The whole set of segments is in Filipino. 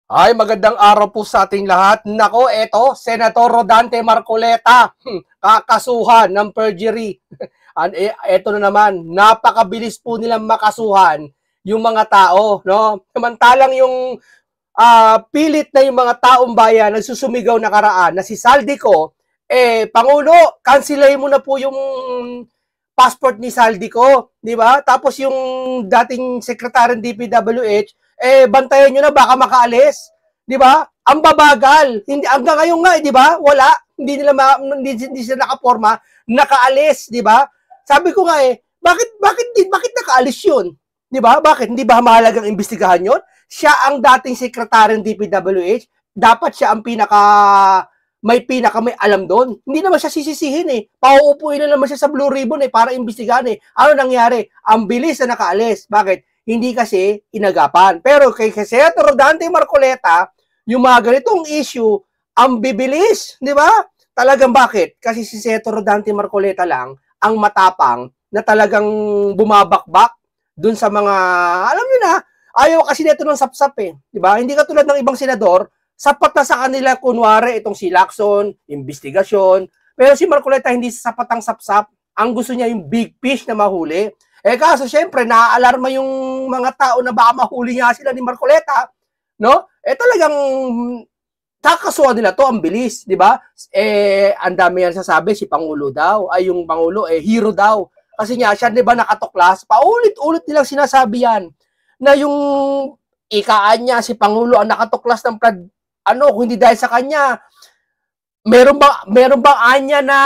Ay, magandang araw po sa ating lahat. Nako, eto, Senator Rodante Marcoleta, kakasuhan ng perjury. Eto na naman, napakabilis po nilang makasuhan yung mga tao, no? Samantalang yung pilit na yung mga taong bayan nagsusumigaw na karaan na si Saldico, Pangulo, cancelin mo na po yung passport ni Saldico, di ba? Tapos yung dating secretary ng DPWH, bantayan nyo na baka makaalis, di ba? Ang babagal. Hindi hanggang ngayon nga, di ba? Wala, hindi sila nakaporma, nakaalis, di ba? Sabi ko nga bakit nakaalis 'yun? Di ba? Bakit hindi ba mahalagang imbestigahan 'yon? Siya ang dating sekretary ng DPWH, dapat siya ang pinaka may alam doon. Hindi naman siya sisisihin eh. Pauupuin na naman siya sa Blue Ribbon para imbestigahan eh. Ano nangyari? Ang bilis na nakaalis. Bakit? Hindi kasi inagapan. Pero kay Senator Rodante Marcoleta, yung mga ganitong issue, ang bibilis, di ba? Talagang bakit? Kasi si Senator Rodante Marcoleta lang ang matapang na talagang bumabakbak dun sa mga, alam niyo na, ayaw kasi nito ng sapsap eh. Di ba? Hindi katulad ng ibang senador, sapat na sa kanila kunwari itong si Lacson, investigasyon. Pero si Marcoleta hindi sapat ang sapsap. Ang gusto niya yung big fish na mahuli. Kaso syempre, naaalarma yung mga tao na baka mahuli niya sila ni Marcoleta. No? Talagang kakasuhan nila to, ang bilis, di ba? Ang dami yan sasabi, si Pangulo daw, ay yung Pangulo, hero daw. Kasi nga, siya, di ba, nakatuklas, paulit-ulit nilang sinasabi yan, na yung ikaan niya, si Pangulo, ang nakatuklas ng kung hindi dahil sa kanya, meron bang anya na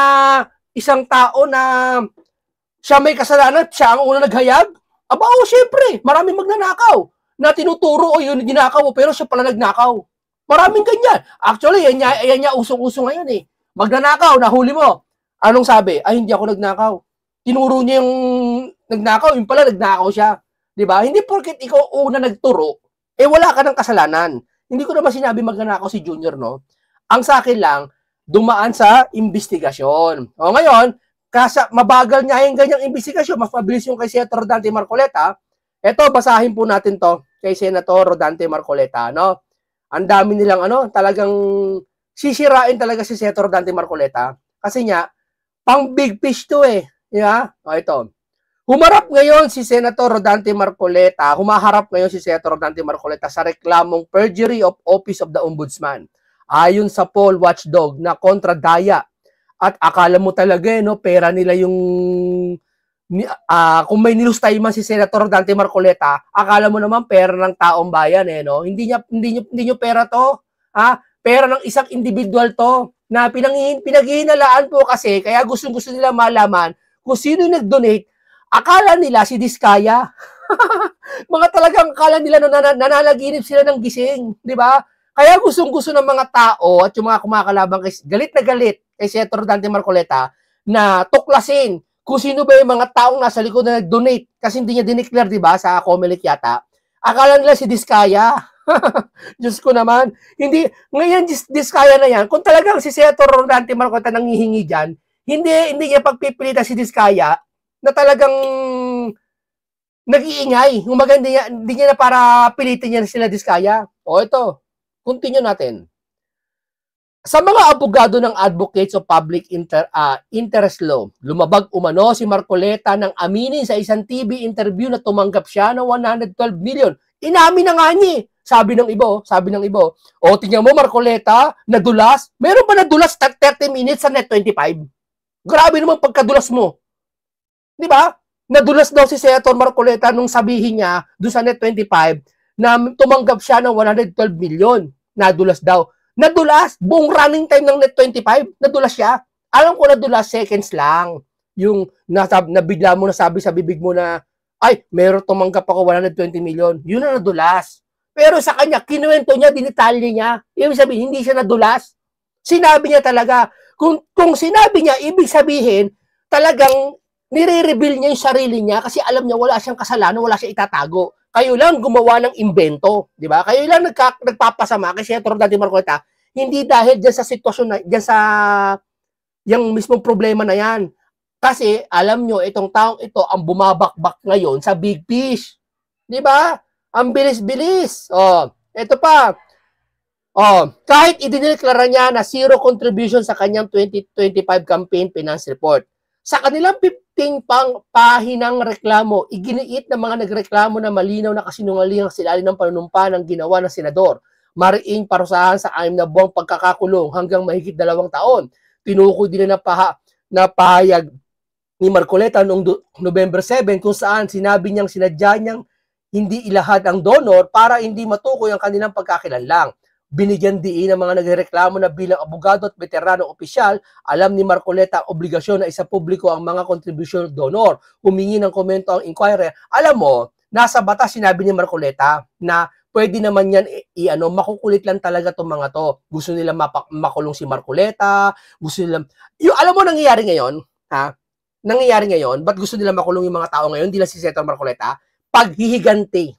isang tao na siya may kasalanan, siya ang una naghayag? Aba, syempre, maraming magnanakaw na tinuturo o yun ginakaw, pero siya pala nagnakaw. Maraming ganyan. Actually, yan niya usong-usong ngayon eh. Magnanakaw, nahuli mo. Anong sabi? Ay, hindi ako nagnakaw. Tinuro niya yung nagnakaw, yung pala nagnakaw siya. Diba? Hindi porket ikaw una nagturo, wala ka ng kasalanan. Hindi ko naman sinabi magnanakaw si Junior, no? Ang sa akin lang, dumaan sa investigasyon. O ngayon, mabagal niya yung ganyang investigasyon, mas mabilis yung kay Senator Rodante Marcoleta. Ito, basahin po natin to kay Senator Rodante Marcoleta, no? Ang dami nilang talagang sisirain talaga si Senator Rodante Marcoleta kasi nga pang big fish to eh. Yeah? O ito. Humaharap ngayon si Senator Rodante Marcoleta sa reklamong perjury of Office of the Ombudsman. Ayon sa poll watchdog na kontra Daya. At akala mo talaga pera nila yung kung may nilustay man si Senator Rodante Marcoleta, akala mo naman pera ng taong bayan no? Hindi niyo pera to, pera ng isang individual to na pinaghihinalaan po kasi kaya gusto nila malaman kung sino nag-donate. Akala nila si Diskaya. Mga talagang akala nila nananaginip sila ng gising, di ba? Kaya gustong-gusto ng mga tao at yung mga kumakalabang galit na galit kay Senator Rodante Marcoleta na tuklasin kung sino ba yung mga taong nasa likod na nag-donate kasi hindi niya dineclare, di ba, sa Comelec yata. Akala nila si Diskaya. Diyos ko naman. Hindi, ngayon Diskaya na yan. Kung talagang si Senator Rodante Marcoleta nanghihingi dyan, hindi niya pagpipilitan si Diskaya na talagang nag-iingay. Umaga, hindi niya na para pilitin niya sila Diskaya. O ito, continue natin. Sa mga abogado ng Advocates of Public Interest Law, lumabag umano si Marcoleta nang aminin sa isang TV interview na tumanggap siya ng 112 million. Inamin na nga niya. Sabi ng iba. O, tingnan mo Marcoleta, nadulas. Meron ba nadulas 30 minutes sa Net25? Grabe naman pagkadulas mo. Di ba? Nadulas daw si Senator Marcoleta nung sabihin niya doon sa Net25 na tumanggap siya ng 112 million. Nadulas daw. Nadulas, buong running time ng Net25, nadulas siya. Alam ko nadulas, seconds lang. Yung nabigla mo nasabi sa bibig mo na, ay, meron tumanggap ako 120 million. Yun na nadulas. Pero sa kanya, kinuwento niya, dinitalye niya. Ibig sabihin, hindi siya nadulas. Sinabi niya talaga. Kung sinabi niya, ibig sabihin, talagang nire-reveal niya yung sarili niya kasi alam niya wala siyang kasalanan, wala siyang itatago. Kayo lang gumawa ng invento, di ba? Kayo lang nagpapasama kay Senator Rodante Marcoleta, hindi dahil diyan sa sitwasyon na diyan sa yung mismong problema na yan. Kasi alam nyo, itong taong ito ang bumabakbak ngayon sa big fish. Di ba? Ang bilis-bilis. Oh, ito pa. Kahit idineklara niya na zero contribution sa kanyang 2025 campaign finance report. Sa kanilang 15 pahinang reklamo, iginiit ng mga nagreklamo na malinaw na kasinungalingang silalim ng panunumpa ng ginawa ng senador. Mariing parusahan sa 6 na buwang pagkakakulong hanggang mahigit 2 taon. Tinukoy din na pahayag ni Marcoleta noong November 7 kung saan sinabi niyang sinadya niyang hindi ilahad ang donor para hindi matukoy ang kanilang pagkakilanlang. Binigyan diin ng mga nagreklamo na bilang abogado at veteranong opisyal, alam ni Marcoleta ang obligasyon na isapubliko ang mga contribution donor. Humingi ng komento ang inquirer. Alam mo, nasa batas sinabi ni Marcoleta na pwede naman yan makukulit lang talaga itong mga to. Gusto nila makulong si Marcoleta, gusto nila... alam mo nangyayari ngayon, ha? Nangyayari ngayon, ba't gusto nila makulong yung mga tao ngayon, hindi lang si Senator Marcoleta? Paghihigante.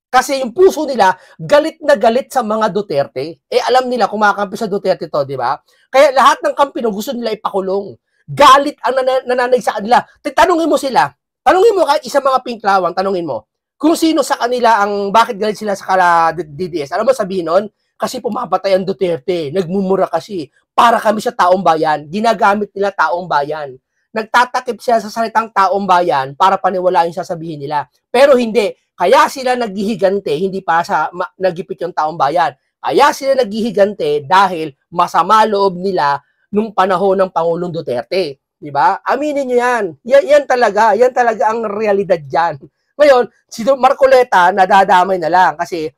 Kasi yung puso nila, galit na galit sa mga Duterte. Alam nila, kumakampi sa Duterte to, di ba? Kaya lahat ng kampino gusto nila ipakulong. Galit ang nananay sa kanila. Tanungin mo sila. Tanungin mo kahit isang mga pinklawang, tanungin mo. Kung sino sa kanila ang, bakit galit sila sa kala DDS. Alam mo sabihin nun? Kasi pumapatay ang Duterte. Nagmumura kasi. Para kami sa taong bayan. Ginagamit nila taong bayan. Nagtatakip siya sa salitang taong bayan para paniwalaan yung sasabihin nila. Pero hindi. Kaya sila naghihigante, hindi para sa nagipit yung taong bayan. Kaya sila naghihigante dahil masama loob nila nung panahon ng Pangulong Duterte. Di ba? Aminin nyo yan. Yan talaga ang realidad dyan. Ngayon, si Marcoleta nadadamay na lang kasi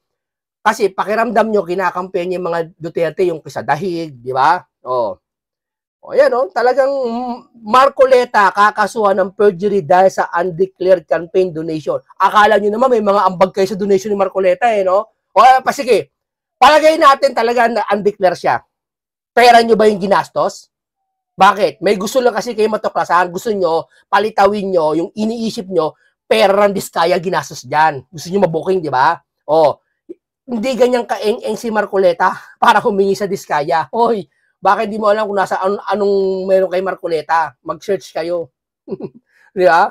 pakiramdam nyo kinakampen yung mga Duterte yung sa dahig, di ba? Ayan, talagang Marcoleta kakasuhan ng perjury dahil sa undeclared campaign donation. Akala nyo naman may mga ambag kayo sa donation ni Marcoleta, no? Sige, palagay natin talaga na undeclared siya. Pera nyo ba yung ginastos? Bakit? May gusto lang kasi kayo matuklasan. Gusto nyo, palitawin nyo, yung iniisip nyo, pera ng Diskaya ginastos dyan. Gusto nyo mabuking, di ba? Hindi ganyang kaeng-eng si Marcoleta para humingi sa Diskaya. Bakit di mo alam kung anong meron kay Marcoleta? Mag-search kayo. Di ba?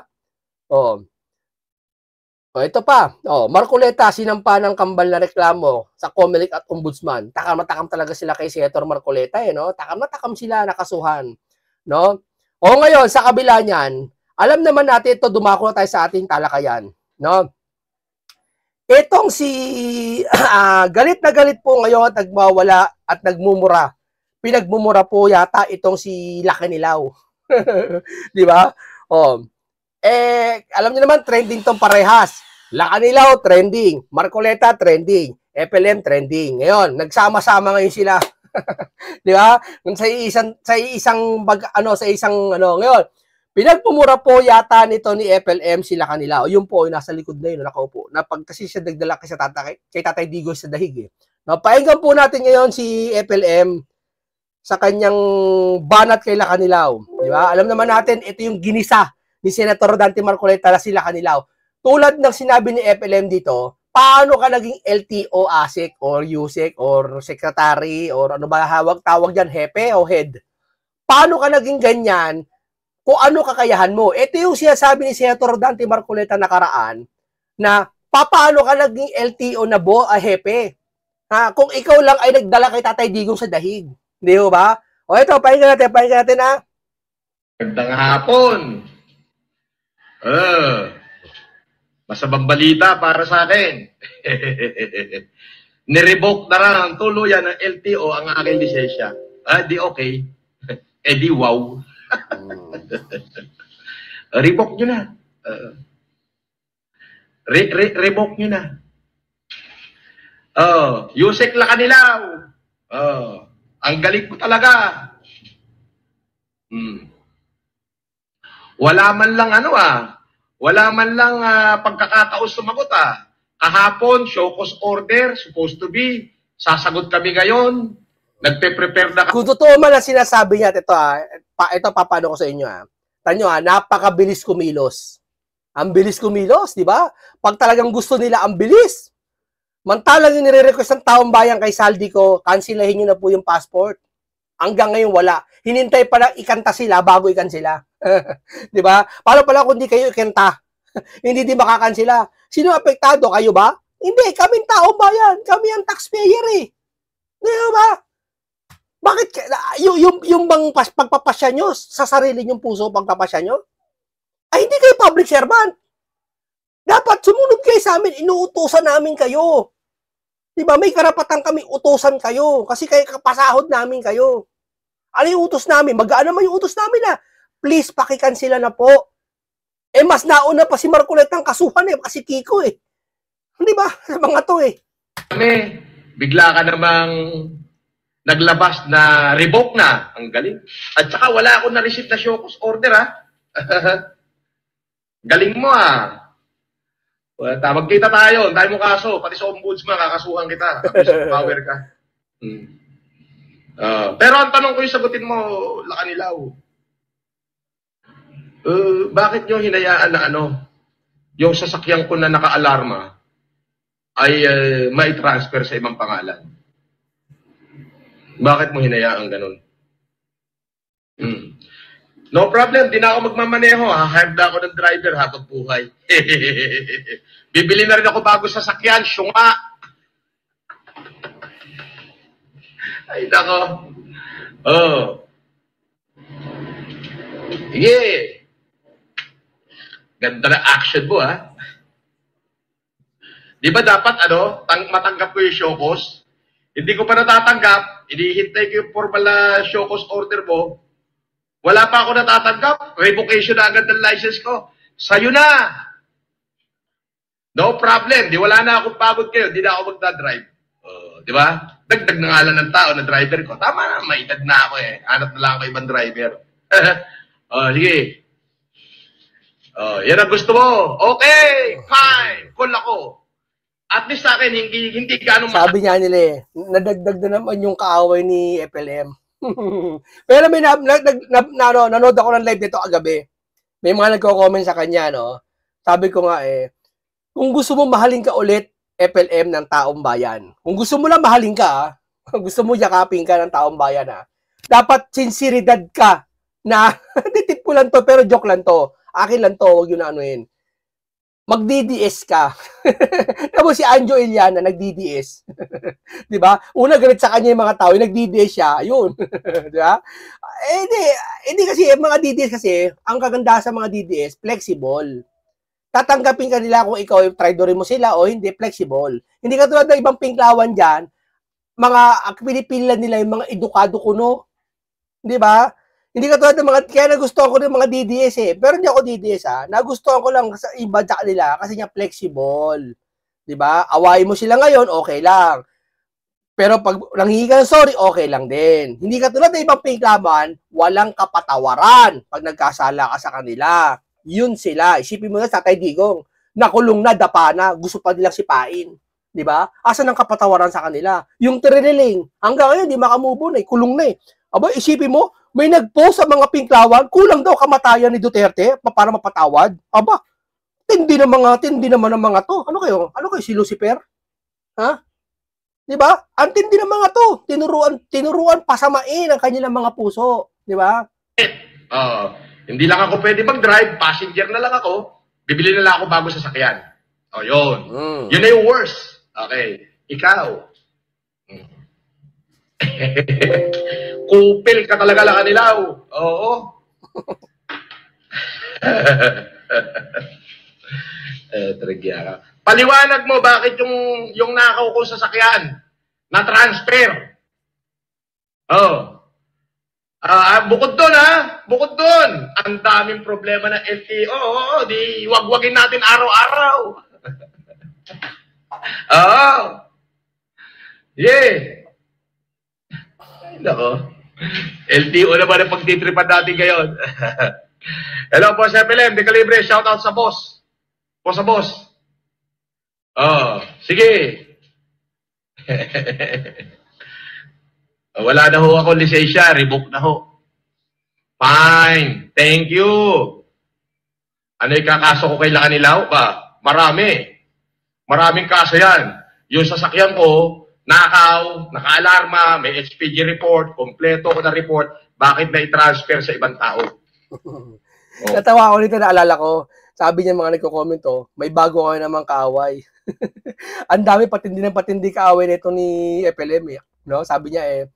Ito pa. Marcoleta, sinampa ng kambal na reklamo sa COMELEC at Ombudsman. Takam na takam talaga sila kay Senator Marcoleta, no? Takam na takam sila, nakasuhan. No? Ngayon, sa kabila niyan, alam naman natin ito, dumako na tayo sa ating talakayan. No? Itong si galit na galit po ngayon at nagmawala at nagmumura. Pinagmumura po yata itong si Lacanilaw. Di ba? Alam niyo naman, trending tong parehas. Lacanilaw, trending. Marcoleta, trending. FLM, trending. Ngayon, nagsama-sama ngayon sila. Di ba? Ngayon, pinagmumura po yata nito ni FLM si Lacanilaw. Yun po, nasa likod na yun, nakaupo. Kasi siya nagdala kay Tatay Digoy sa dahig. Painggan po natin ngayon si FLM sa kanyang banat kay Lacanilaw. Di ba? Alam naman natin, ito yung ginisa ni Senator Dante Marcoleta na si Lacanilaw. Tulad ng sinabi ni FLM dito, paano ka naging LTO, ASEC, or USEC, or secretary, or ano ba tawag dyan, hepe o head? Paano ka naging ganyan kung ano kakayahan mo? Ito yung sinasabi ni Senator Dante Marcoleta nakaraan na paano ka naging LTO na hepe? Kung ikaw lang ay nagdala kay Tatay Digong sa dahig. Di ba? Ito, pahinga natin ha. Magandang hapon. Masabang balita para sa akin. Nirevoke na rin ang tuluyan ng LTO ang aking lisensya. Di okay. Di wow. Revoke nyo na. Revoke nyo na. Yusek Lacanilaw. Ang galing ko talaga. Wala man lang wala man lang pagkakataon sumagot Kahapon, show cause order, supposed to be, sasagot kami ngayon, nagpe-prepare na. Kung totoo man ang sinasabi niya, ito papano ko sa inyo Tanyo napakabilis kumilos. Ang bilis kumilos, di ba? Pag talagang gusto nila, ang bilis. Mantalang yung nire-request ng taong bayan kay Saldico, kansilahin nyo na po yung passport. Hanggang ngayon wala. Hinintay pa lang ikanta sila bago ikansila. Di ba? Paano pala kung di kayo ikanta? Hindi di makakansila. Sino apektado? Kayo ba? Hindi, kaming taong bayan. Kami ang taxpayer Di ba? Bakit yung bang pagpapasya nyo sa sarili nyong puso, pagpapasya nyo? Ay, hindi kayo public servant. Dapat sumunod kayo sa amin, inuutosan namin kayo. Diba? May karapatan kami utosan kayo kasi kayo kapasahod namin kayo. Ano yung utos namin? Magaan naman yung utos namin na, please, pakikansela na po. Eh, mas nauna pa si Marcoleta ang kasuhan kasi Kiko Di ba? Sa mga to Kami, bigla ka namang naglabas na revoke na. Ang galing. At saka wala akong na-receive na show cause order, ha? Galing mo, Well, magkita tayo. Tayo mo kaso. Pati sa ombudsman, kakasuhan kita. Abuse of power ka. Pero ang tanong ko yung sagutin mo, Lakanilaw. Bakit nyo hinayaan na yung sasakyan ko na naka-alarma ay may transfer sa ibang pangalan? Bakit mo hinayaan ganun? No problem, di na ako magmamaneho. Hired na ako ng driver habang buhay. Bibili na rin ako bago sasakyan, syunga. Ay, nako. Yeah. Ganda na action mo, Di ba dapat, matanggap ko yung show cause? Hindi ko pa natatanggap, hinihintay ko yung formal na show cause order mo. Wala pa ako natatanggap, revocation na agad ng license ko. Sa'yo na! No problem, di wala na akong pagod kayo, di na ako magdadrive. Di ba? Dagdag na nga lang ng tao na driver ko. Tama na, may edad na ako Hanap na lang ako ibang driver. Sige. Yan ang gusto mo. Okay, fine. Cool ako. At least sa akin, hindi ganun Sabi niya nila nadagdag na naman yung kaaway ni FLM. Pero may nanood ako ng live dito kagabi. May mga nagko-comment sa kanya, Sabi ko nga kung gusto mo mahalin ka ulit, FLM ng taong bayan. Kung gusto mo lang mahalin ka, kung gusto mo yakapin ka ng taong bayan, dapat sinseridad ka na, titip ko lang to, pero joke lang to. Akin lang to, huwag yun na anuhin. Mag-DDS ka. Tapos si Anjo Iliana, nag-DDS. Di ba? Una, galit sa kanya yung mga tao, nag-DDS siya, yun. Di ba? Hindi kasi, mga DDS kasi, ang kaganda sa mga DDS, flexible. Tatanggapin ka nila kung ikaw, traidorin mo sila o hindi, flexible. Hindi ka tulad ng ibang pinklawan dyan, mga pinipilan nila yung mga edukado kuno. Di ba? Hindi ka tulad ng mga, kaya nagustuhan ko ng mga DDS Pero hindi ako DDS Nagustuhan ko lang sa iba sa kanila kasi niya flexible. Di ba? Awayin mo sila ngayon, okay lang. Pero pag nanghihingi ka ng sorry, okay lang din. Hindi ka tulad ng ibang pinklawan, walang kapatawaran pag nagkasala ka sa kanila. Yun sila. Isipin mo na sa Tatay Digong, nakulong na, dapa na, gusto pa nilang sipain. Di ba? Asan ang kapatawaran sa kanila? Yung triniling, hanggang ngayon, di makamove on kulong na Aba, isipin mo, may nag-post sa mga pinklawan, kulang daw kamatayan ni Duterte para mapatawad. Aba, tindi naman ng mga to. Ano kayo si Lucifer? Di ba? Ang tindi ng mga to. Tinuruan pasamain ang kanilang mga puso. Di ba? Hindi lang ako pwede mag-drive, passenger na lang ako, bibili na lang ako bago sasakyan. Yun. Yun na yung worst. Okay. Ikaw. Kupil ka talaga, Lakanilaw. Oo. Tragya ka. Paliwanag mo bakit yung nakaw ko sasakyan na transfer. Bukod doon bukod doon, ang daming problema ng LTO. Di wagwagin natin araw-araw. Yeah. Ay, nako. LTO naman ang pagtitripan natin ngayon. Hello po sa FLM, de Calibre, shout out sa boss. Sa boss. Sige. Wala na ho ako lisensya, revoke na ho. Fine, thank you. Ano yung kakaso ko kay Lakanilaw? Maraming kaso yan. Yung sasakyan ko, nakaw, naka-alarma, may HPG report, kompleto ko na report, bakit na i-transfer sa ibang tao? Natawa ako nito, naalala ko. Sabi niya mga nagko-comment, may bago kayo namang kaaway. Ang dami patindi kaaway nito ni FLM no? Sabi niya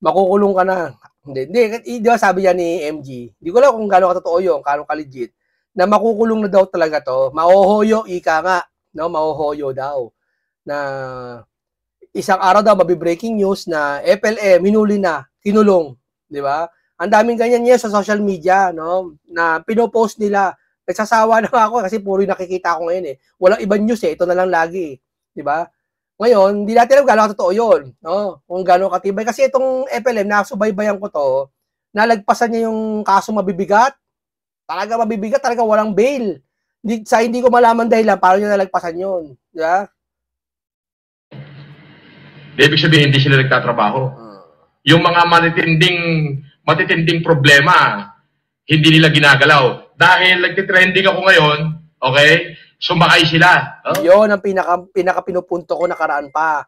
makukulong ka na. Hindi, di ba sabi niya ni MG, hindi ko alam kung gaano katotoo yun, gaano ka-legit, na makukulong na daw talaga to, mahohoyo, ika nga, no? Mahohoyo daw, na isang araw daw, mabi-breaking news na FLM, hinuli na, kinulong, di ba? Ang daming ganyan niya sa social media, no? Na pinopost nila. Nagsasawa na ako kasi puro yung nakikita ko ngayon Walang ibang news ito na lang lagi, di ba? Ngayon, hindi natin alam gano'ng totoo yun, no? Kung gano'ng katibay. Kasi itong FLM, nakasubaybayan ko to, nalagpasan niya yung kaso mabibigat. Talaga mabibigat, talaga walang bail. Hindi ko malaman dahilan, paano niya nalagpasan yun. Di ba? Ibig sabihin, hindi sila nagtatrabaho. Yung mga matitinding problema, hindi nila ginagalaw. Dahil nagtitrending ako ngayon, okay, sumakay sila. Oh? Yun ang pinaka pinupunto ko nakaraan pa.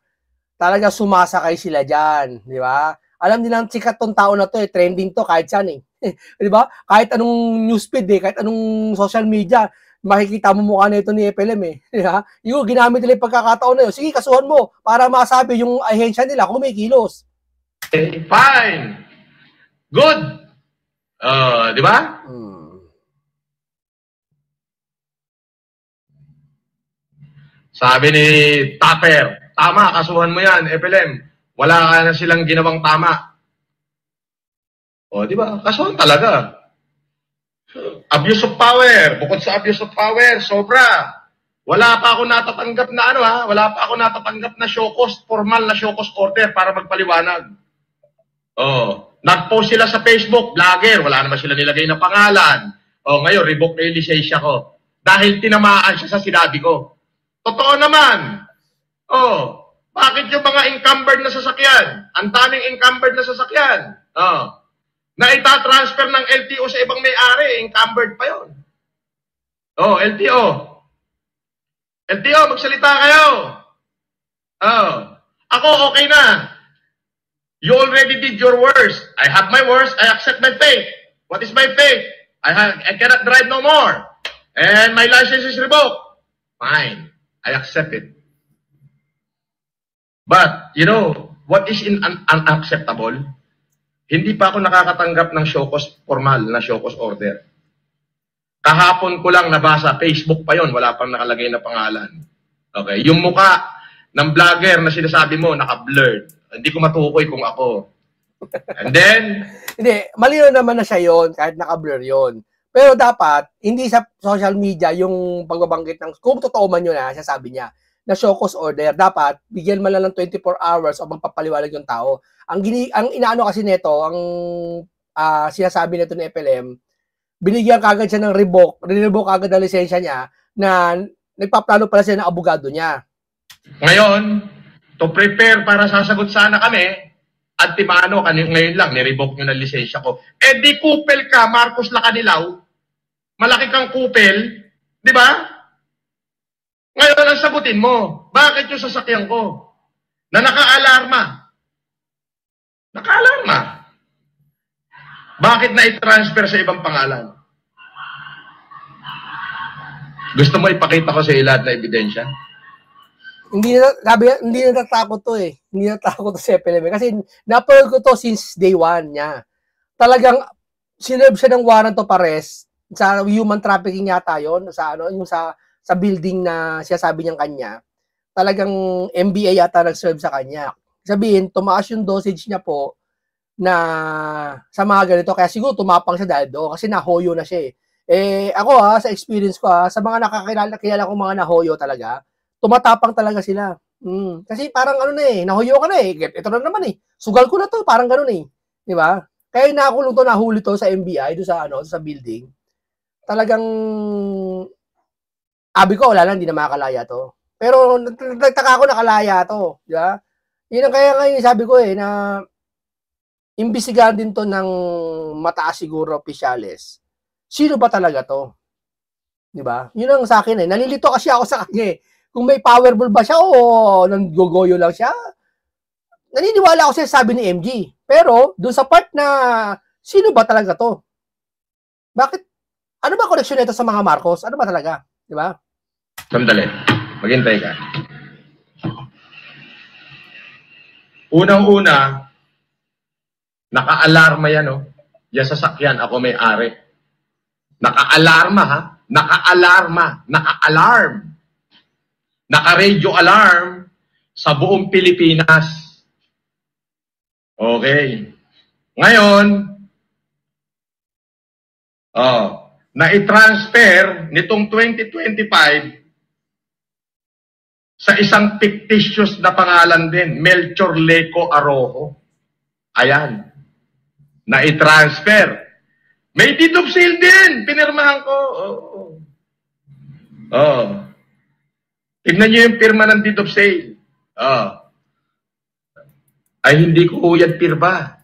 Talaga sumasakay sila dyan. Di ba? Alam nilang sikat tong tao na to trending to kahit saan Di ba? Kahit anong newsfeed kahit anong social media, makikita mo mukha na ito ni FLM Diba? Yung ginamit nila yung pagkakataon na yun. Sige, kasuhan mo para masabi yung ahensya nila kung may kilos. Fine. Good. Di ba? Sabi ni Tapper, tama, kasuhan mo yan, FLM. Wala ka na silang ginawang tama. Di ba? Kasuhan talaga. Abuse of power. Bukod sa abuse of power, sobra. Wala pa ako natatanggap na wala pa ako natatanggap na show cause, formal na show cause order para magpaliwanag. Nag-post sila sa Facebook, vlogger, wala naman sila nilagay na pangalan. Ngayon, revoke na yung lisensya ko. Dahil tinamaan siya sa sinabi ko. Totoo naman. Bakit yung mga encumbered na sasakyan? Ang daming encumbered na sasakyan. Na itatransfer ng LTO sa ibang may-ari, encumbered pa yun. LTO. LTO, magsalita kayo. Ako, okay na. You already did your worst. I have my worst. I accept my fate. What is my fate? I cannot drive no more. And my license is revoked. Fine. I accept it. But, you know, what is unacceptable? Hindi pa ako nakakatanggap ng show cause formal na show cause order. Kahapon ko lang nabasa, Facebook pa yon, wala pang nakalagay na pangalan. Okay, yung muka ng vlogger na sinasabi mo, naka-blurred. Hindi ko matukoy kung ako. And then... Hindi, malino naman na siya yon kahit naka-blur yon. Pero dapat, hindi sa social media yung pagbabanggit ng, kung totoo man yun sasabi niya, na show cause order, dapat bigyan man lang ng 24 hours o magpapaliwanag yung tao. Ang inaano kasi nito, ang sinasabi nito ni FLM, binigyan kagad siya ng revoke kagad ang lisensya niya na nagpaplano pala siya ng abogado niya. Ngayon, to prepare para sasagot sana kami, at timano, ngayon lang, nirevoke nyo ng lisensya ko. Di kupel ka, Marcos Lacanilaw, malaki kang kupel, di ba? Ngayon ang sagutin mo, bakit yung sasakyan ko na naka-alarma? Naka-alarma. Bakit na i-transfer sa ibang pangalan? Gusto mo ipakita ko sa lahat na ebidensya? Hindi natatakot to Hindi natatakot to si FLM. Kasi napanood ko to since day one niya. Talagang sinerve siya ng warrant of arrest sa human trafficking yata yon yung sa building na siya sabi niyang kanya. Talagang MBA yata nag-serve sa kanya. Sabihin, tumaas yung dosage niya po na sa mga ganito. Kaya siguro tumapang siya dahil doon kasi nahoyo na siya ako sa experience ko sa mga kilala kong mga nahoyo talaga, tumatapang talaga sila. Kasi parang nahoyo ka na ito na naman sugal ko na to, parang ganun di ba? Kaya nakakulong to, nahuli to sa MBI do sa sa building. Talagang abi ko wala lang, hindi na makakalaya to. Pero nagtaka ako nakalaya to, di ba? Yun ang kaya ngayon sabi ko na imbisigahan din to ng mataas siguro opisyales. Sino ba talaga to? Di ba? Yun ang sa akin nalilito kasi ako sa kanya Kung may powerball ba siya o nanggogoyo lang siya, naniniwala ako sa sabi ni MG. Pero, dun sa part na, sino ba talaga to? Bakit? Ano ba koneksyon nito sa mga Marcos? Ano ba talaga? Di ba? Sandali. Maghintay ka. Unang-una, naka-alarma yan, oh. Yan sasakyan, ako may-ari. Naka-alarma, ha? Naka-alarma. Naka-alarm. Naka-radio alarm sa buong Pilipinas. Okay. Ngayon, na-transfer nitong 2025 sa isang fictitious na pangalan din, Melchor Leco Arojo. Ayan. Na-transfer. May deed of sale din. Pinirmahan ko. Tignan nyo yung pirma ng deed of sale. Ay, hindi ko ho yan pirma.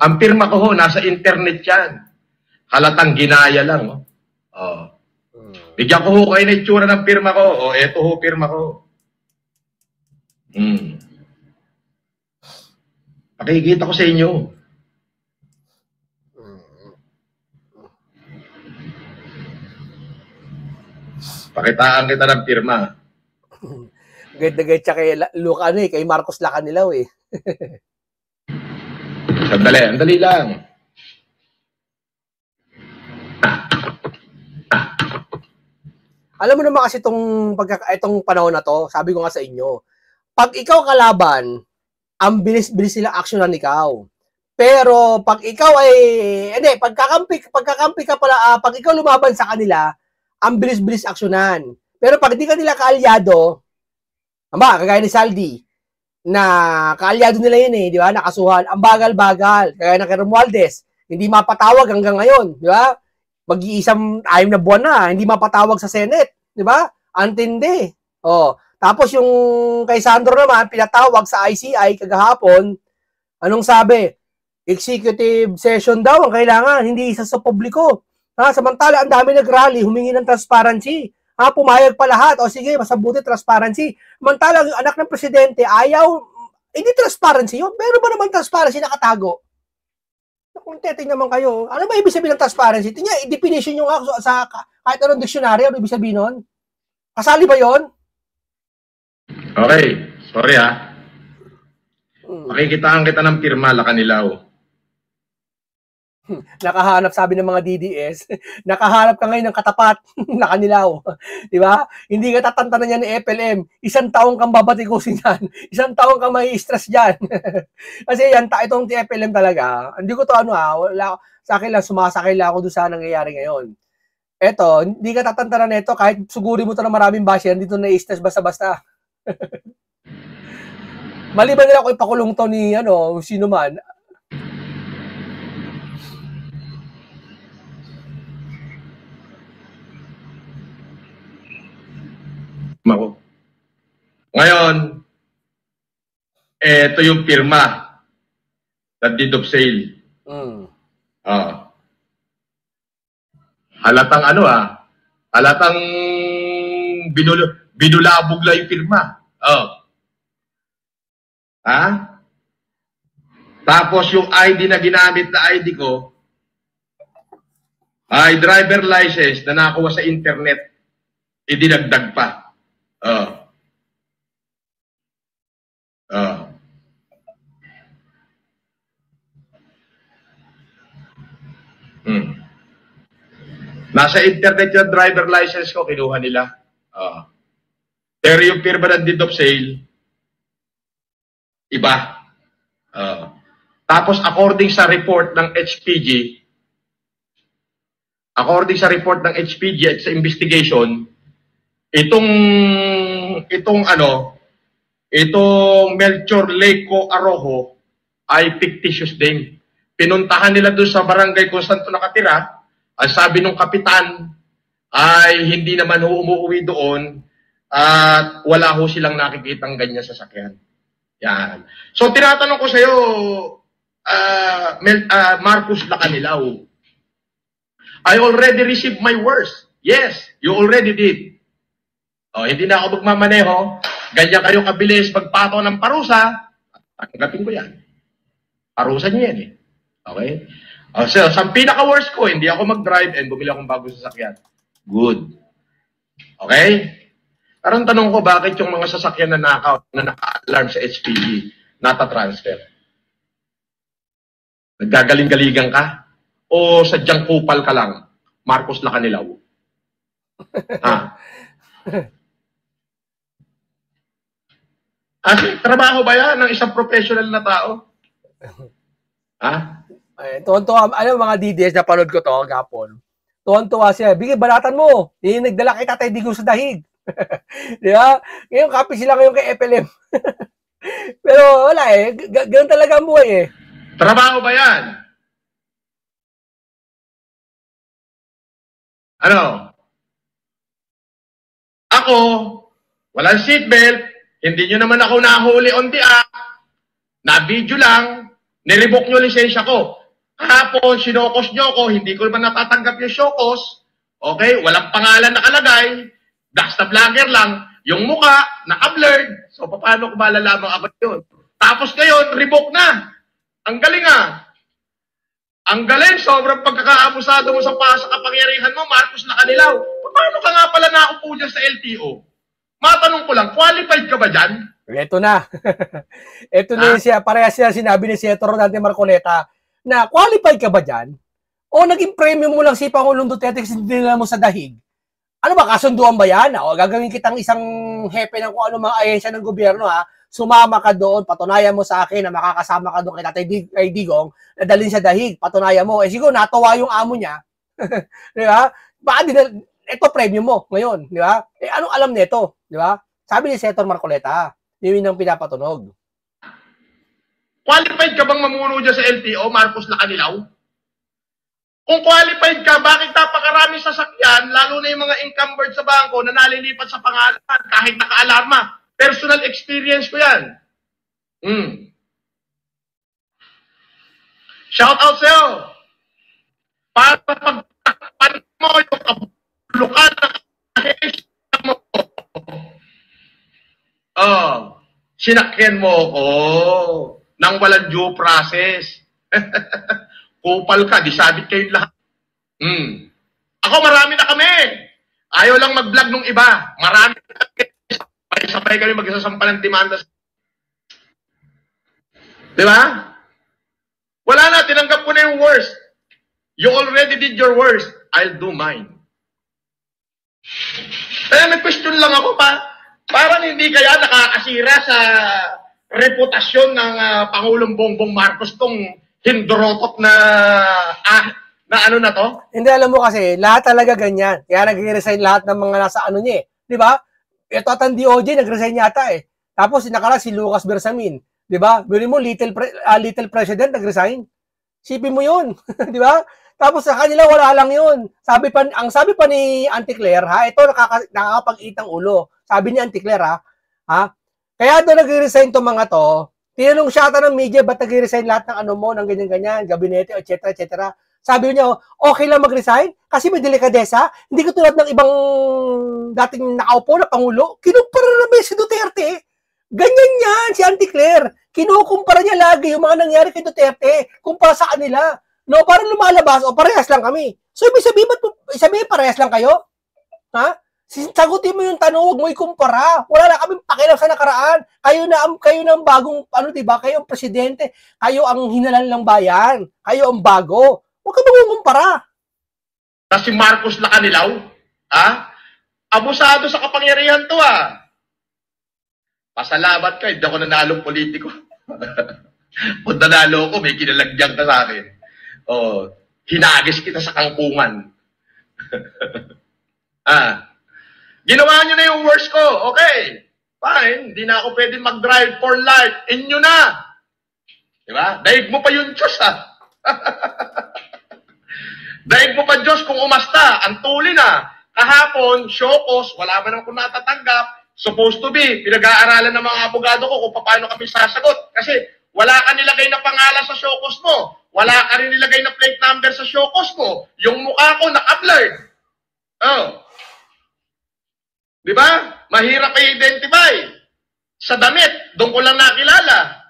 Ang pirma ko ho, nasa internet yan. Halatang ginaya lang. Bigyan ko ho kayo na itsura ng pirma ko. Eto ho pirma ko. Pakikita ko sa inyo. Pakitaan kita ng pirma. Gayet siya kay Luca, kay Marcos Lacanilaw eh. Andali lang. Alam mo naman kasi itong panahon na to, sabi ko nga sa inyo, pag ikaw kalaban, ang bilis-bilis nilang aksyonan ikaw. Pero pag ikaw pagkakampi ka pala, pag ikaw lumaban sa kanila, ang bilis-bilis aksyonan. Pero pag di ka nila kaalyado, kagaya ni Saldi, na kaalyado nila yun di ba? Nakasuhan, ang bagal-bagal. Kagaya ng kay Romualdez, hindi mapatawag hanggang ngayon, di ba? Mag-iisang 6 na buwan na, hindi mapatawag sa Senate, di ba? Antindi. Tapos yung kay Sandro naman, pinatawag sa ICI kagahapon, anong sabi? Executive session daw ang kailangan, hindi isa sa publiko. Samantala, ang dami nag-rally, humingi ng transparency. Pumayag pa lahat. Sige, masabuti transparency. Samantala, yung anak ng presidente, ayaw, hindi transparency yun. Meron ba naman transparency nakatago? Kung teting naman kayo, ano ba ibig sabihin ng transparency? Tingnan, i-definition nyo nga sa kahit anong dictionary, ano ibig sabihin nun? Kasali ba yon? Okay, sorry ha. Makikitaan kita ng pirma, Lacanilaw. Nakahanap, sabi ng mga DDS, nakahanap ka ngayon ng katapat, Lacanilaw. Di ba? Hindi ka tatantanan niya ni FLM. 1 taong kang babatikusin yan. 1 taong kang may stress dyan. Kasi yan, itong FLM talaga, hindi ko to wala, sa akin lang, sumasakay lang ako doon sa nangyayari ngayon. Eto, hindi ka tatantanan nito, kahit suguri mo to ng maraming basher, hindi to na-stress basta-basta. Maliban nila ako ipakulong to ni, sino man, Mako. Ngayon, ito yung pirma na deed of sale. Halatang halatang binulabog lang yung pirma. Tapos yung ID na ginamit na ID ko ay driver license na nakuha sa internet. Idinagdag pa. Nasa internet yung driver license ko, kinuha nila. Pero yung pirma ng deed of sale, iba. Tapos according sa report ng HPG, at sa investigation, itong Melchor Leco Arojo ay fictitious din. Pinuntahan nila doon sa barangay kung saan ito nakatira. Ang sabi ng kapitan ay hindi naman umuwi doon at wala ho silang nakikitang ganyan sa sasakyan. Yan. So tinatanong ko sa iyo, Marcos Lacanilaw, I already received my worst. Yes, you already did. Hindi na ako magmamaneho. Ganyan kayo kabilis magpato ng parusa. Tanggapin ko yan. Parusa niyo yan Okay? So, sa pinaka-worst ko, hindi ako mag-drive and bumili akong bagong sasakyan. Good. Okay? Pero ang tanong ko, bakit yung mga sasakyan na naka-alarm sa HPG, nata-transfer? Naggagaling-galigan ka? O sadyang kupal ka lang? Marcos Lacanilaw? Ha? Trabaho ba yan ng isang professional na tao? Ha? Tuwan-tuwa, mga DDS, napanood ko to, gapon. Tuwan-tuwa siya. Bigay, balatan mo. Yung nagdala kay Tatay Digong sa dahig. Di ba? Ngayon, kapit sila ngayon kay FLM. Pero wala ganun talaga ang buhay eh. Trabaho ba yan? Ano? Ako, walang seatbelt, hindi nyo naman ako nahuli on the act, na-video lang, nirevoke nyo lisensya ko. Kahapon, sinokos nyo ako, hindi ko naman natatanggap yung shokos. Okay, walang pangalan nakalagay, basta vlogger lang, yung muka, naka-blurred. So, paano ko malalaman ako yun? Tapos ngayon, revoke na. Ang galing ah. Ang galing, sobrang pagkakaabusado mo sa kapangyarihan mo, Marcos Lacanilaw. Paano ka nga pala nakaupo dyan sa LTO? Matanong ko lang, qualified ka ba dyan? Ito na. Ito na siya, parehas siya sinabi ni Senator Rodante Marcoleta na qualified ka ba dyan? O naging premium mo lang si Pangulong Duterte kasi dinala mo sa dahig? Ano ba, kasunduan ba yan? O gagawin kitang isang hepe ng kung ano mga ahensya ng gobyerno ha? Sumama ka doon, patunayan mo sa akin na makakasama ka doon kay Tatay Digong, na dalhin sa dahig, patunayan mo. Siguro natuwa yung amo niya. Di ba? Baka ito premium mo ngayon, di ba? Anong alam nito, di ba? Sabi ni Senator Marcoleta, yun ang pinapatunog. Qualified ka bang mamuno dyan sa LTO, Marcos Lacanilaw? Kung qualified ka, bakit napakarami sasakyan, lalo na yung mga encumbered sa bangko na nalilipat sa pangalan, kahit naka-alarma? Personal experience ko yan. Shout out sa'yo. Para pagtakpan mo yung kabulukan na kahensya mo. Sinakyan mo ko nang walang due process. Kupal ka, di sabit kayo lahat. Ako, marami na kami. Ayaw lang mag-vlog nung iba. Marami na kami. Sabay kami magsasampa ng demanda. Di ba? Wala na, tinanggap ko na yung worst. You already did your worst. I'll do mine. Kaya may question lang ako parang hindi kaya nakakasira sa reputasyon ng Pangulong Bongbong Marcos tong hindorotot na ano na to? Hindi, alam mo kasi, lahat talaga ganyan. Kaya nag-resign lahat ng mga nasa ano niya eh. Di ba? Ito at ang DOJ, nag-resign yata eh. Tapos, nakala si Lucas Bersamin. Di ba? Bili mo, little president, nag-resign. Sipin mo yun. Di ba? Tapos, sa kanila, wala lang yun. Ang sabi pa ni Auntie Claire, ha? Ito, nakakapag-itang ulo. Sabi ni Auntie Claire, ha? Kaya doon nag-resign to mga to. Tinanong siya ata ng media, ba't nag-resign lahat ng ano mo, ng ganyan-ganyan, gabinete, etc. etc. Sabi niya, okay lang mag-resign kasi may delikadesa. Hindi ko tulad ng ibang dating nakaupo na Pangulo. Kinumpara na si Duterte. Ganyan yan, si Auntie Claire. Kinukumpara niya lagi yung mga nangyari kay Duterte kumpara sa kanila. No, parang lumalabas, o parehas lang kami. So, ibig sabihin, parehas lang kayo? Ha? Sagutin mo yung tanong, huwag mo ikumpara. Wala na kaming pakialam sa nakaraan. Kayo na ang bagong, diba? Kayo ang presidente. Kayo ang hinalan ng bayan. Kayo ang bago. Huwag ka magkukumpara. Kasi Marcos Lacanilaw, abusado sa kapangyarihan to, Pasalamat ka, hindi ako nanalong politiko. Kung nanalo ko, may kinalagyan ka sa akin. Hinagis kita sa kangkungan. Ginawa nyo na yung worst ko. Okay. Fine. Hindi na ako pwede mag-drive for life. Inyo na. Diba? Daig mo pa yung Diyos, Daig mo pa Diyos kung umasta. Ang tuli na. Kahapon, showcos, wala man akong natatanggap. Supposed to be, pinag-aaralan ng mga abogado ko kung paano kami sasagot. Kasi wala ka nilagay na pangalan sa showcos mo. Wala ka rin nilagay na plate number sa showcos mo. Yung mukha ko naka-blurred. Di ba? Mahirap i-identify. Sa damit, doon ko lang nakilala.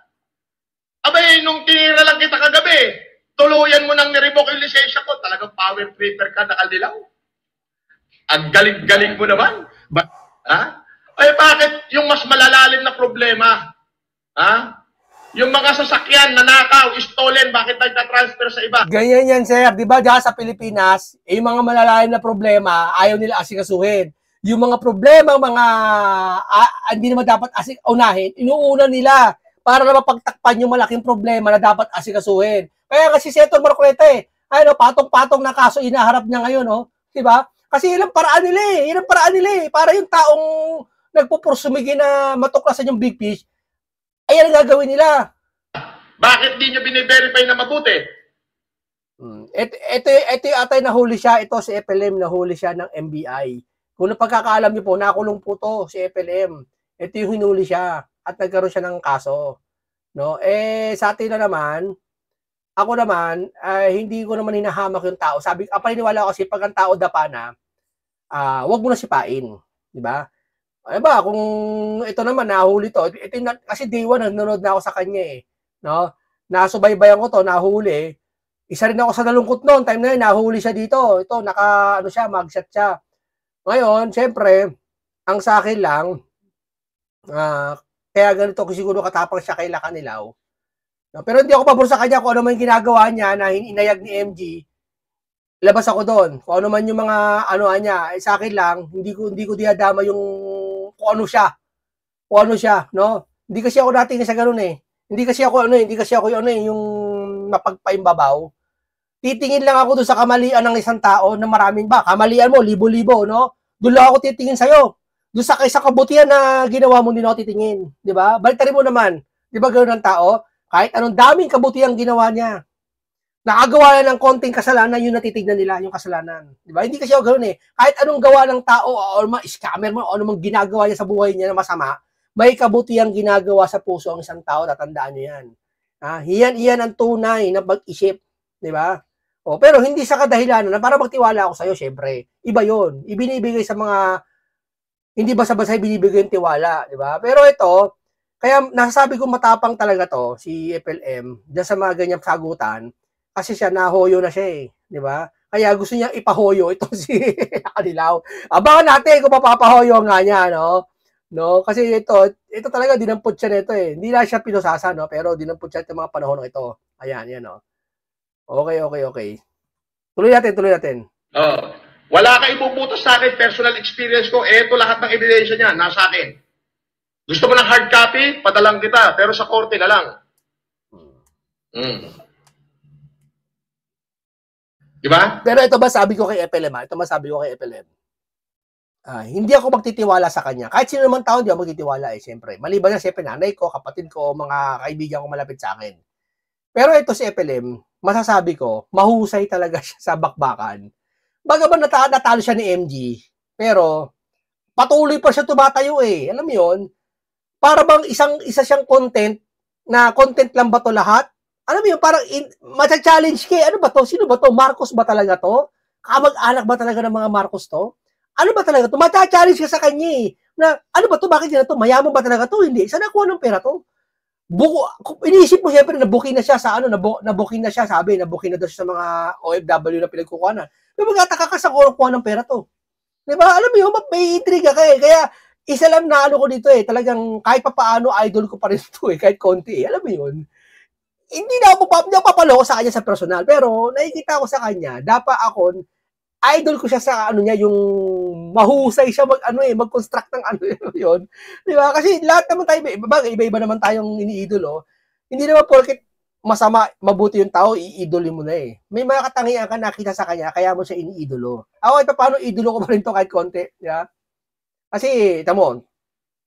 Abay, nung tinira lang kita kagabi, tuluyan mo nang nirevoke yung lisensya ko. Talagang power tripper ka, nakalilaw. Ang galing-galing mo naman. Ay, bakit yung mas malalalim na problema? Yung mga sasakyan, nanakaw, stolen, bakit nagta-transfer sa iba? Ganyan yan, sir. Di ba, dyan sa Pilipinas, yung mga malalalim na problema, ayaw nila asikasuhin. Yung mga problema, hindi naman dapat unahin, inuuna nila para na mapagtakpan yung malaking problema na dapat asikasuhin. Kaya kasi Senator Marcoleta patong-patong na kaso inaharap niya ngayon, di ba? Kasi ilang paraan nila para yung taong nagpupursumigi na matuklasan yung big fish, ayan ang gagawin nila. Bakit di nyo bine-verify na mabuti? Ito yung atay nahuli siya, ito si FLM, nahuli siya ng NBI. Kung napagkakaalam niyo po, nakulong po to si FLM. Ito yung hinuli siya at nagkaroon siya ng kaso. No? Sa atin na naman, ako naman, hindi ko naman hinahamak yung tao. Paniniwala ko kasi pag ang tao dapa na, wag mo na sipain. Di ba? Ano ba, kung ito naman, nahuli to, kasi day one, nanonood na ako sa kanya No? Nasubaybayan ko to, nahuli. Isa rin ako sa nalungkot noon, time na yun, nahuli siya dito. Ito, mugshot siya. Ngayon, syempre, ang sa akin lang, kaya ganito, kasi siguro katapang siya kay Lacanilaw. No? Pero hindi ako pabor sa kanya kung ano man ginagawa niya na inayag ni MG. Labas ako doon. Kung ano man yung mga niya, sa akin lang, hindi ko dinadama yung kung ano siya, no? Hindi kasi ako dating sa ganoon Hindi kasi ako yung mapagpaimbabaw. Titingin lang ako doon sa kamalian ng isang tao na maraming kamalian mo, libo-libo, no? Doon lang ako titingin sa'yo. Doon sa kabutihan na ginawa mo, din ako titingin. Di ba? Baliktarin mo naman. Di ba ganoon ang tao? Kahit anong daming kabutihan ginawa niya. Nakagawa na ng konting kasalanan, yung natitignan nila, yung kasalanan. Di ba? Hindi kasi ako ganoon Kahit anong gawa ng tao, o scammer mo, o anong ginagawa niya sa buhay niya na masama, may kabutihang ginagawa sa puso ang isang tao, tatandaan niyo yan. Iyan ang tunay na pag-isip. Di ba? Pero hindi sa kadahilanan na para magtiwala ako sa'yo, syempre. Iba yon. Ibinibigay sa mga, hindi basta-basta ibinibigay yung tiwala. Di ba? Pero ito, kaya nasasabi ko matapang talaga to, si FLM, dyan sa mga ganyang sagutan, kasi siya nahoyo na siya di ba? Kaya gusto niya ipahoyo ito si Lacanilaw. Abangan natin kung mapapahoyo nga niya, no? Kasi ito talaga dinampot siya nito Hindi lang siya pinusasa, no? Pero dinampot siya itong mga panahon ito. Ayan, yan, no? Okay. Tuloy natin. Wala ka ipuputos sa akin, personal experience ko. Ito lahat ng ebidensya niya, nasa akin. Gusto mo ng hard copy? Padalang kita, pero sa korte na lang. Diba? Pero ito ba sabi ko kay FLM, hindi ako magtitiwala sa kanya. Kahit sino naman tao, hindi ako magtitiwala siyempre. Maliban na siyempre nanay ko, kapatid ko, mga kaibigan ko malapit sa akin. Pero ito si FLM, masasabi ko, mahusay talaga siya sa bakbakan. Bagaman natalo siya ni MG, pero patuloy pa siya tumatayo Alam mo yun? Para bang isa siyang content lang ba to lahat? Alam mo yun, parang matcha-challenge ano ba to? Sino ba to? Marcos ba talaga to? Kamag-anak ba talaga ng mga Marcos to? Ano ba talaga to? Matcha-challenge ka sa kanya Na, ano ba to? Bakit na to? Mayaman ba talaga to? Hindi. Saan nakuha ng pera to? Iniisip mo siyempre nabuking na siya sa nabuking na siya, sabi, nabuking na daw siya sa mga OFW na pinagkukuhanan. Pero magtataka ka sa kuha ng pera to. Diba? Alam mo yun, may intriga ka Kaya, isa lang na ko dito talagang kahit papaano idol ko pa rin ito kahit konti Alam mo yun? Hindi na ako papaloko sa kanya sa personal, pero nakikita ko sa kanya, dapat ako, idol ko siya sa niya, yung mahusay siya mag-construct ng yun. Di ba? Kasi lahat naman tayo, iba-iba naman tayong iniidolo. Hindi naman porket masama, mabuti yung tao, iidolin mo na May mga katangian ka nakita sa kanya, kaya mo siya iniidolo. Ako, paano idolo ko pa rin to kahit konti? Di ba? Kasi, tamo,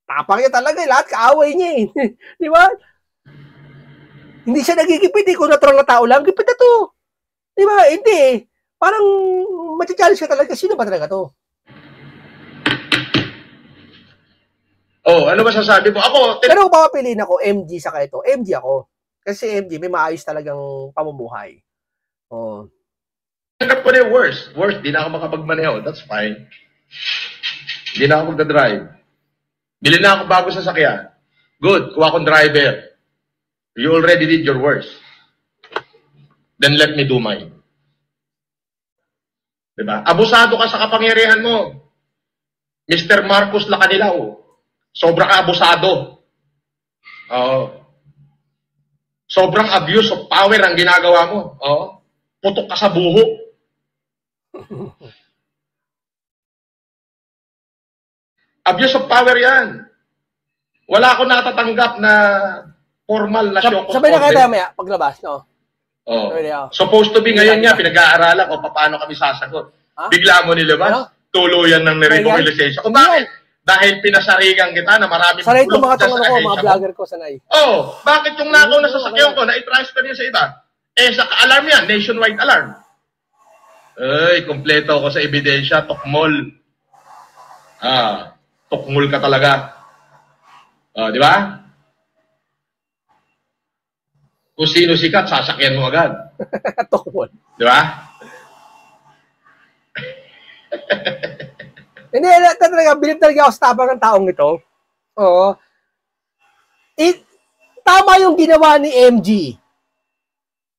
tapang niya talaga lahat kaaway niya Di ba? Hindi siya nagigipit kung natural na tao lang, gipit na to. Di ba? Hindi Parang matcha-challenge ka talaga. Sino ba talaga to? Ano ba sasabi mo? Pero kung papapiliin ako, MG saka ito, MG ako. Kasi MG, may maayos talagang pamumuhay. Tanggap ko na yung worst. Di na ako makapagmaneho. That's fine. Di na ako magdadrive. Bili na ako bago sasakyan. Good. Kuha akong driver. You already did your worst. Then let me do mine. Diba? Abusado ka sa kapangyarihan mo. Mr. Marcos Lacanilaw. Sobra ka abusado. Sobrang abuse of power ang ginagawa mo. Oh. Putok ka sa buho. Abuse of power yan. Wala ako natatanggap na formal na show. Sabay na kayo maya, paglabas, no? Oh. Supposed to be ngayon nga, pinag-aaralan ko paano kami sasagot. Huh? Bigla mo nilabas, tuluyan ng nirevoke yung lisensya. Kung bakit? Dahil pinasarigan kita na maraming sanay itong mga tungano ko, mga vlogger ko, sanay. Oh, bakit yung nakaw na sasakyan ko na i-transfer niya sa iba? Eh, sa alarm yan, nationwide alarm. Ay, kompleto ako sa ebidensya, tukmol. Tukmol ka talaga. Di ba? Kung sino sikat, sasakyan mo agad. Tukmol. Di ba? Hindi, talaga, bilib talaga ako sa tapang ng taong ito. Oo. Tama yung ginawa ni MG.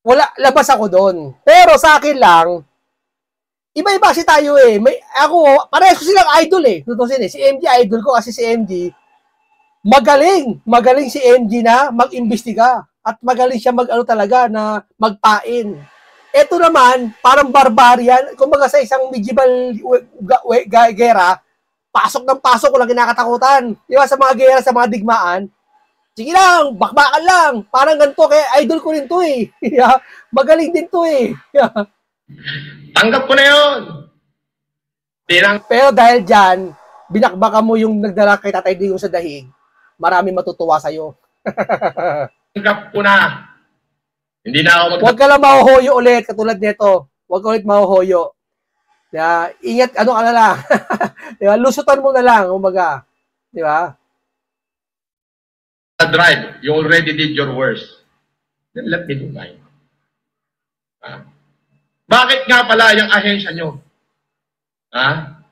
Wala, labas ako doon. Pero sa akin lang, iba-iba kasi tayo eh. Ako, parehas ko silang idol eh. Tutusin eh. Si MG idol ko kasi si MG, magaling. Magaling si MG na mag-imbestiga. At magaling siya talaga na magpain. Ito naman, parang barbarian. Kumbaga sa isang medieval gera, pasok ng pasok, walang kinakatakutan. Di ba, sa mga gera, sa mga digmaan, sige lang, bakbakan lang. Parang ganito, kaya idol ko rin to eh. Magaling din to eh. Tanggap ko na yun. Pero dahil dyan, binakbaka mo yung nagdala kay Tatay Digong sa dahig, marami matutuwa sa'yo. Tanggap ko na. Hindi na ako Huwag ka lang mahuhoyo ulit, katulad nito. Huwag ka ulit mahuhoyo. Ingat, ano ka na lang. Diba? Lusutan mo na lang, umaga. Di ba? Drive, you already did your worst. Then let me do mine. Bakit nga pala yung ahensya nyo?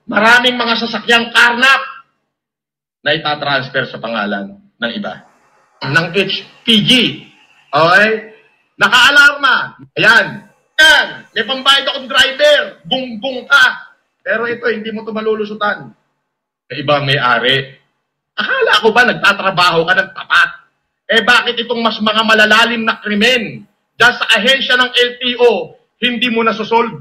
Maraming mga sasakyang karnap na itatransfer sa pangalan ng iba. Ng HPG. Okay? Naka-alarma. Ayan. Ayan. May pambayad akong driver. Gung-gung ka. Pero ito, hindi mo ito malulusutan. May iba may-ari. Akala ko ba nagtatrabaho ka ng tapat? Eh bakit itong mas mga malalalim na krimen dyan sa ahensya ng LTO, hindi mo nasusolve?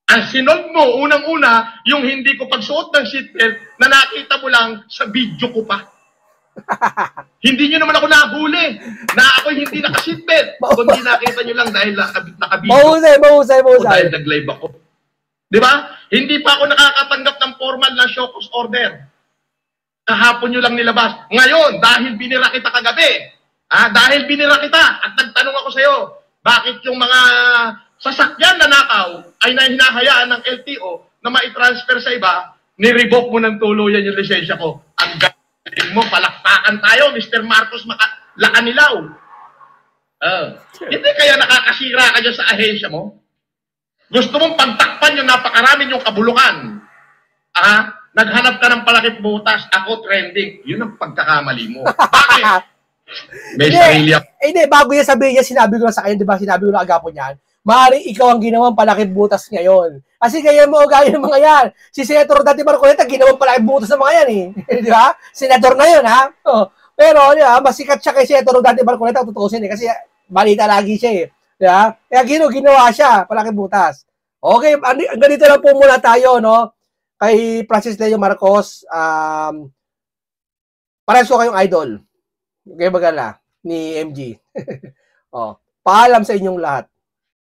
Ang sinolve mo, unang-una, yung hindi ko pagsuot ng seatbelt na nakita mo lang sa video ko pa. Hindi nyo naman ako nahuli na ako hindi naka-seatbelt. Kundi nakita nyo lang dahil naka-video. Mahusay. O dahil nag-live ako. Di ba? Hindi pa ako nakakatanggap ng formal na show cause order. Kahapon nyo lang nilabas. Ngayon, dahil binira kita kagabi, dahil binira kita at nagtanong ako sa'yo, bakit yung mga sasakyan na nakaw ay hinahayaan ng LTO na ma-transfer sa iba, ni-revoke mo ng tuluyan yung lisensya ko. Ang galing mo, palakpakan tayo, Mr. Marcos Lacanilaw. Hindi kaya nakakasira ka dyan sa ahensya mo? Gusto mong pagtakpan yung napakarami yung kabulukan. Naghanap ka ng palakip butas, ako trending. Yun ang pagkakamali mo. Bakit? May sarili ako. Hindi, bago yan sabihin niya, sinabi ko na sa kanya, di ba, sinabi ko na agapon yan, maaaring ikaw ang ginawang palakip butas ngayon. Kasi kaya mo gaya ng mga yan. Si Senator Dante Marcoleta, ginawang palakip butas ng mga yan eh. Di ba? Senador na yun, ha? Pero, di ba, masikat siya kay Senator Dante Marcoleta, tutusin eh, kasi balita lagi siya eh. Di ba? Kaya ginawa siya, palakip butas. Okay, ganito lang po muna tayo, no? Kay Francis Leo Marcos, parehas ko kayong idol. Kaya bagala, ni MG. Paalam sa inyong lahat.